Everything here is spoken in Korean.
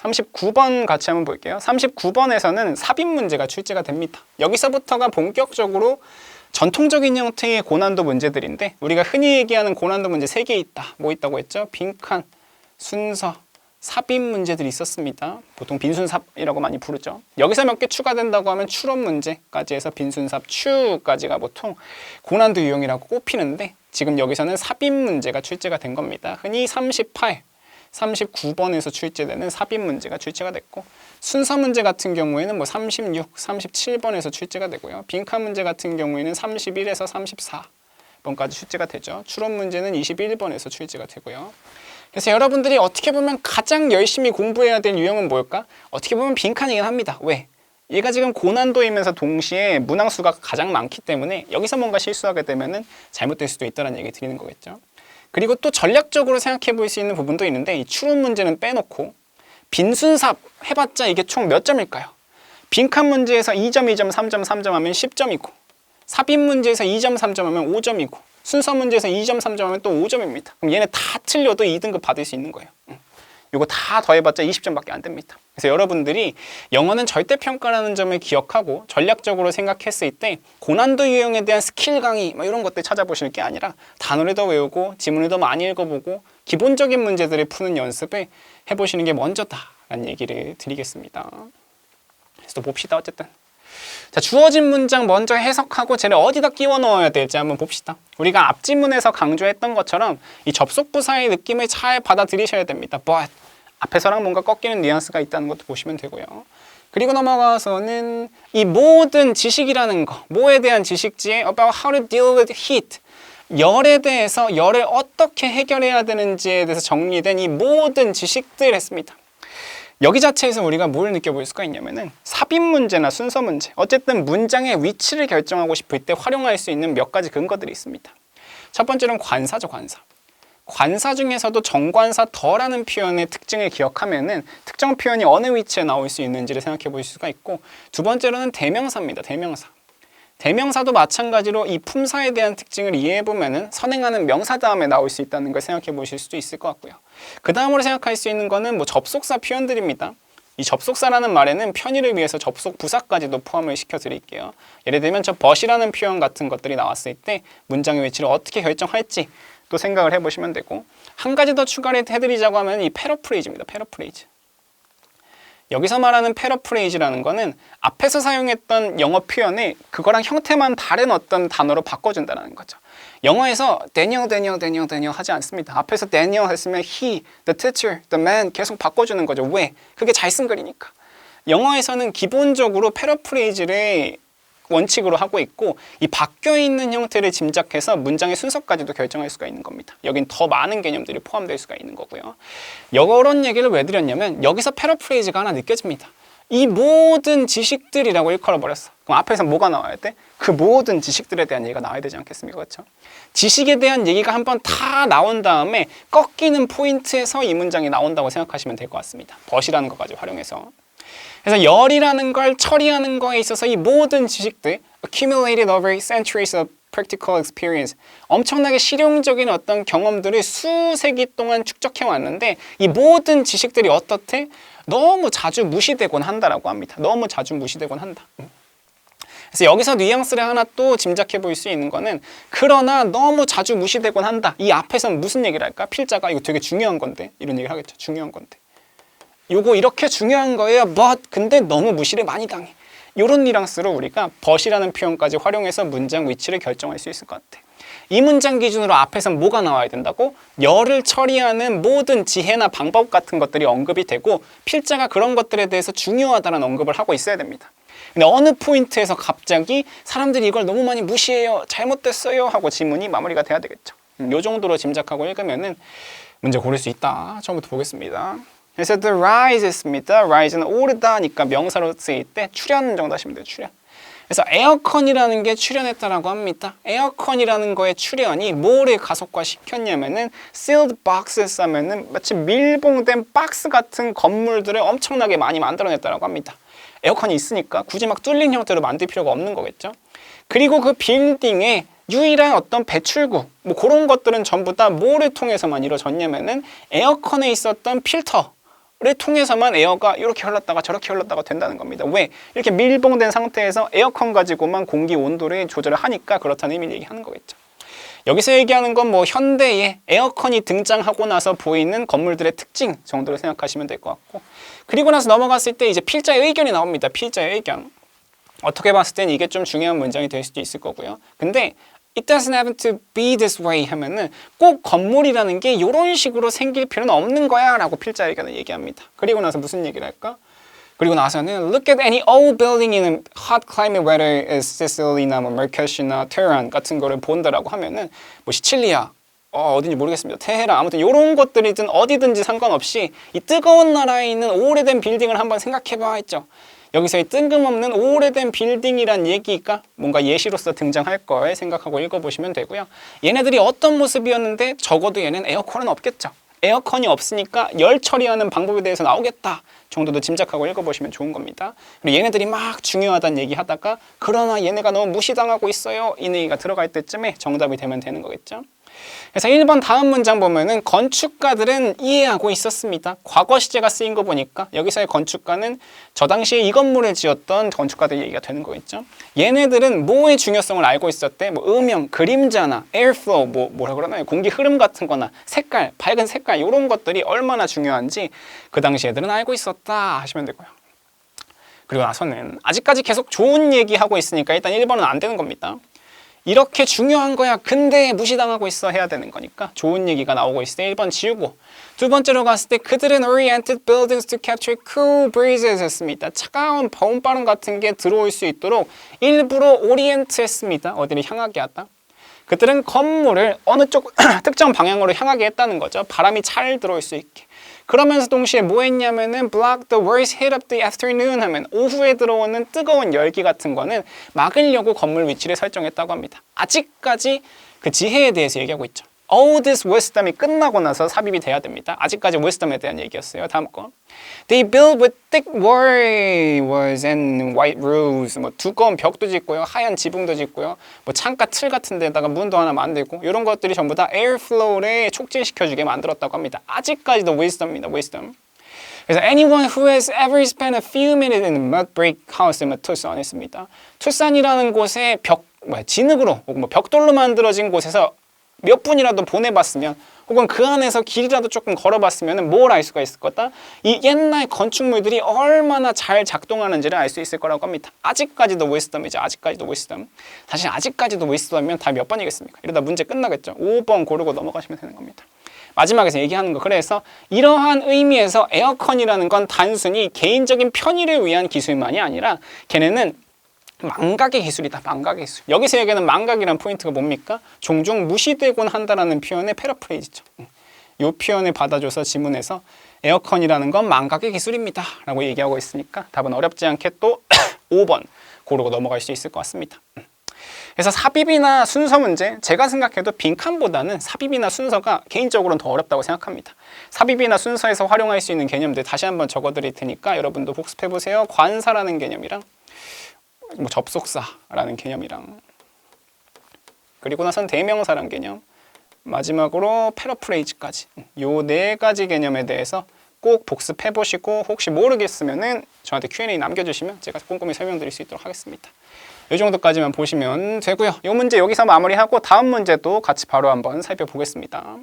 39번 같이 한번 볼게요. 39번에서는 삽입 문제가 출제가 됩니다. 여기서부터가 본격적으로 전통적인 형태의 고난도 문제들인데 우리가 흔히 얘기하는 고난도 문제 3개 있다. 뭐 있다고 했죠? 빈칸, 순서, 삽입 문제들이 있었습니다. 보통 빈순삽이라고 많이 부르죠. 여기서 몇 개 추가된다고 하면 추론 문제까지 해서 빈순삽, 추까지가 보통 고난도 유형이라고 꼽히는데 지금 여기서는 삽입 문제가 출제가 된 겁니다. 흔히 38, 39번에서 출제되는 삽입 문제가 출제가 됐고 순서 문제 같은 경우에는 뭐 36, 37번에서 출제가 되고요. 빈칸 문제 같은 경우에는 31에서 34번까지 출제가 되죠. 추론 문제는 21번에서 출제가 되고요. 그래서 여러분들이 어떻게 보면 가장 열심히 공부해야 될 유형은 뭘까? 어떻게 보면 빈칸이긴 합니다. 왜? 얘가 지금 고난도이면서 동시에 문항수가 가장 많기 때문에 여기서 뭔가 실수하게 되면은 잘못될 수도 있다는 얘기 드리는 거겠죠. 그리고 또 전략적으로 생각해 볼 수 있는 부분도 있는데 이 추론 문제는 빼놓고 빈순삽 해봤자 이게 총 몇 점일까요? 빈칸 문제에서 2점, 2점, 3점, 3점 하면 10점이고 삽입 문제에서 2점, 3점 하면 5점이고 순서 문제에서 2점, 3점 하면 또 5점입니다. 그럼 얘네 다 틀려도 2등급 받을 수 있는 거예요. 이거 다 더해봤자 20점밖에 안 됩니다. 그래서 여러분들이 영어는 절대평가라는 점을 기억하고 전략적으로 생각했을 때 고난도 유형에 대한 스킬 강의 이런 것들 찾아보실 게 아니라 단어를 더 외우고 지문을 더 많이 읽어보고 기본적인 문제들을 푸는 연습을 해보시는 게 먼저다라는 얘기를 드리겠습니다. 그래서 또 봅시다. 어쨌든 자, 주어진 문장 먼저 해석하고 쟤를 어디다 끼워 넣어야 될지 한번 봅시다. 우리가 앞지문에서 강조했던 것처럼 이 접속부사의 느낌을 잘 받아들이셔야 됩니다. But 앞에서랑 뭔가 꺾이는 뉘앙스가 있다는 것도 보시면 되고요. 그리고 넘어가서는 이 모든 지식이라는 거, 뭐에 대한 지식지에 about how to deal with heat, 열에 대해서 열을 어떻게 해결해야 되는지에 대해서 정리된 이 모든 지식들 했습니다. 여기 자체에서 우리가 뭘 느껴볼 수가 있냐면은 삽입 문제나 순서 문제, 어쨌든 문장의 위치를 결정하고 싶을 때 활용할 수 있는 몇 가지 근거들이 있습니다. 첫 번째는 관사죠, 관사. 관사 중에서도 정관사 더라는 표현의 특징을 기억하면은 특정 표현이 어느 위치에 나올 수 있는지를 생각해 볼 수가 있고, 두 번째로는 대명사입니다. 대명사. 대명사도 마찬가지로 이 품사에 대한 특징을 이해해 보면은 선행하는 명사 다음에 나올 수 있다는 걸 생각해 보실 수도 있을 것 같고요. 그 다음으로 생각할 수 있는 거는 뭐 접속사 표현들입니다. 이 접속사라는 말에는 편의를 위해서 접속 부사까지도 포함을 시켜 드릴게요. 예를 들면 저 but이라는 표현 같은 것들이 나왔을 때 문장의 위치를 어떻게 결정할지 또 생각을 해보시면 되고, 한 가지 더 추가를 해드리자고 하면 이 패러프레이즈입니다. 패러프레이즈. 여기서 말하는 패러프레이즈라는 거는 앞에서 사용했던 영어 표현을 그거랑 형태만 다른 어떤 단어로 바꿔준다는 거죠. 영어에서 Daniel 하지 않습니다. 앞에서 Daniel 했으면 he, the teacher, the man 계속 바꿔주는 거죠. 왜? 그게 잘 쓴 글이니까. 영어에서는 기본적으로 패러프레이즈를 원칙으로 하고 있고, 이 바뀌어있는 형태를 짐작해서 문장의 순서까지도 결정할 수가 있는 겁니다. 여긴 더 많은 개념들이 포함될 수가 있는 거고요. 이런 얘기를 왜 드렸냐면 여기서 패러프레이즈가 하나 느껴집니다. 이 모든 지식들이라고 일컬어버렸어. 그럼 앞에서 뭐가 나와야 돼? 그 모든 지식들에 대한 얘기가 나와야 되지 않겠습니까? 그렇죠? 지식에 대한 얘기가 한번 다 나온 다음에 꺾이는 포인트에서 이 문장이 나온다고 생각하시면 될 것 같습니다. but이라는 것까지 활용해서. 그래서 열이라는 걸 처리하는 거에 있어서 이 모든 지식들 accumulated over centuries of practical experience, 엄청나게 실용적인 어떤 경험들을 수세기 동안 축적해 왔는데 이 모든 지식들이 어떻게 너무 자주 무시되곤 한다라고 합니다. 너무 자주 무시되곤 한다. 그래서 여기서 뉘앙스를 하나 또 짐작해 볼 수 있는 거는 그러나 너무 자주 무시되곤 한다. 이 앞에서는 무슨 얘기를 할까? 필자가 이거 되게 중요한 건데 이런 얘기를 하겠죠. 중요한 건데. 요거 이렇게 중요한 거예요. but 근데 너무 무시를 많이 당해. 이런 뉘앙스로 우리가 but이라는 표현까지 활용해서 문장 위치를 결정할 수 있을 것 같아. 이 문장 기준으로 앞에서는 뭐가 나와야 된다고? 열을 처리하는 모든 지혜나 방법 같은 것들이 언급이 되고 필자가 그런 것들에 대해서 중요하다는 언급을 하고 있어야 됩니다. 근데 어느 포인트에서 갑자기 사람들이 이걸 너무 많이 무시해요, 잘못됐어요 하고 지문이 마무리가 돼야 되겠죠. 이 정도로 짐작하고 읽으면은 문제 고를 수 있다. 처음부터 보겠습니다. 그래서 the rise 했습니다. rise는 오르다니까 명사로 쓰일 때 출현 정도 하시면 돼요. 출현. 그래서 에어컨이라는 게 출현했다라고 합니다. 에어컨이라는 거의 출현이 뭐를 가속화 시켰냐면은 sealed boxes 하면은 마치 밀봉된 박스 같은 건물들을 엄청나게 많이 만들어냈다라고 합니다. 에어컨이 있으니까 굳이 막 뚫린 형태로 만들 필요가 없는 거겠죠. 그리고 그 빌딩에 유일한 어떤 배출구 뭐 그런 것들은 전부 다 뭐를 통해서만 이루어졌냐면은 에어컨에 있었던 필터 통해서만 에어가 이렇게 흘렀다가 저렇게 흘렀다가 된다는 겁니다. 왜? 이렇게 밀봉된 상태에서 에어컨 가지고만 공기 온도를 조절을 하니까 그렇다는 의미를 얘기하는 거겠죠. 여기서 얘기하는 건 뭐 현대에 에어컨이 등장하고 나서 보이는 건물들의 특징 정도로 생각하시면 될 것 같고, 그리고 나서 넘어갔을 때 이제 필자의 의견이 나옵니다. 필자의 의견. 어떻게 봤을 땐 이게 좀 중요한 문장이 될 수도 있을 거고요. 근데 It doesn't have to be this way 하면은 꼭 건물이라는 게 이런 식으로 생길 필요는 없는 거야 라고 필자 의견을 얘기합니다. 그리고 나서 무슨 얘기를 할까? 그리고 나서는 Look at any old building in hot climate, whether it's Sicily나 뭐 마라케시나 테헤란 같은 거를 본다라고 하면은 뭐 시칠리아, 어딘지 모르겠습니다. 테헤란, 아무튼 이런 것들이든 어디든지 상관없이 이 뜨거운 나라에 있는 오래된 빌딩을 한번 생각해봐 했죠. 여기서 이 뜬금없는 오래된 빌딩이란 얘기가 뭔가 예시로서 등장할 걸 생각하고 읽어보시면 되고요. 얘네들이 어떤 모습이었는데 적어도 얘는 에어컨은 없겠죠. 에어컨이 없으니까 열 처리하는 방법에 대해서 나오겠다 정도도 짐작하고 읽어보시면 좋은 겁니다. 그리고 얘네들이 막 중요하다는 얘기하다가 그러나 얘네가 너무 무시당하고 있어요 이 얘기가 들어갈 때쯤에 정답이 되면 되는 거겠죠. 그래서 1번 다음 문장 보면은 건축가들은 이해하고 있었습니다. 과거 시제가 쓰인 거 보니까 여기서의 건축가는 저 당시에 이 건물을 지었던 건축가들 얘기가 되는 거겠죠. 얘네들은 뭐의 중요성을 알고 있었대? 뭐 음영, 그림자나 에어플로우, 뭐라 그러나요? 공기 흐름 같은 거나 색깔, 밝은 색깔 이런 것들이 얼마나 중요한지 그 당시 애들은 알고 있었다 하시면 되고요. 그리고 나서는 아직까지 계속 좋은 얘기하고 있으니까 일단 1번은 안 되는 겁니다. 이렇게 중요한 거야 근데 무시당하고 있어 해야 되는 거니까 좋은 얘기가 나오고 있을 때 1번 지우고, 두 번째로 갔을 때 그들은 oriented buildings to capture cool breezes 했습니다. 차가운 봄바람 같은 게 들어올 수 있도록 일부러 오리엔트 했습니다. 어디를 향하게 하다. 그들은 건물을 어느 쪽 특정 방향으로 향하게 했다는 거죠. 바람이 잘 들어올 수 있게. 그러면서 동시에 뭐 했냐면은 block the worst hit of the afternoon 하면 오후에 들어오는 뜨거운 열기 같은 거는 막으려고 건물 위치를 설정했다고 합니다. 아직까지 그 지혜에 대해서 얘기하고 있죠. All this wisdom이 끝나고 나서 삽입이 돼야 됩니다. 아직까지 wisdom에 대한 얘기였어요. 다음 거. They built with thick walls and white roofs. 뭐 두꺼운 벽도 짓고요. 하얀 지붕도 짓고요. 뭐 창가 틀 같은 데다가 문도 하나 만들고 이런 것들이 전부 다 에어플로우를 촉진시켜주게 만들었다고 합니다. 아직까지도 wisdom입니다. wisdom. 그래서 anyone who has ever spent a few minutes in a mud brick house in 투싼 했습니다. 투싼이라는 곳에 진흙으로 혹은 뭐 벽돌로 만들어진 곳에서 몇 분이라도 보내봤으면 혹은 그 안에서 길이라도 조금 걸어봤으면 뭘 알 수가 있을 거다? 이 옛날 건축물들이 얼마나 잘 작동하는지를 알 수 있을 거라고 합니다. 아직까지도 wisdom이죠. 아직까지도 wisdom. 사실 아직까지도 wisdom이면 다 몇 번이겠습니까? 이러다 문제 끝나겠죠. 5번 고르고 넘어가시면 되는 겁니다. 마지막에서 얘기하는 거. 그래서 이러한 의미에서 에어컨이라는 건 단순히 개인적인 편의를 위한 기술만이 아니라 걔네는 망각의 기술이다. 망각의 기술. 여기서 얘기하는 망각이라는 포인트가 뭡니까? 종종 무시되곤 한다라는 표현의 패러프레이즈죠. 이 표현을 받아줘서 지문에서 에어컨이라는 건 망각의 기술입니다 라고 얘기하고 있으니까 답은 어렵지 않게 또 5번 고르고 넘어갈 수 있을 것 같습니다. 그래서 삽입이나 순서 문제, 제가 생각해도 빈칸보다는 삽입이나 순서가 개인적으로는 더 어렵다고 생각합니다. 삽입이나 순서에서 활용할 수 있는 개념들 다시 한번 적어드릴 테니까 여러분도 복습해보세요. 관사라는 개념이랑 뭐 접속사라는 개념이랑, 그리고 나선 대명사라는 개념, 마지막으로 패러프레이즈까지 요 4가지 개념에 대해서 꼭 복습해 보시고 혹시 모르겠으면은 저한테 Q&A 남겨주시면 제가 꼼꼼히 설명드릴 수 있도록 하겠습니다. 이 정도까지만 보시면 되고요. 이 문제 여기서 마무리하고 다음 문제도 같이 바로 한번 살펴보겠습니다.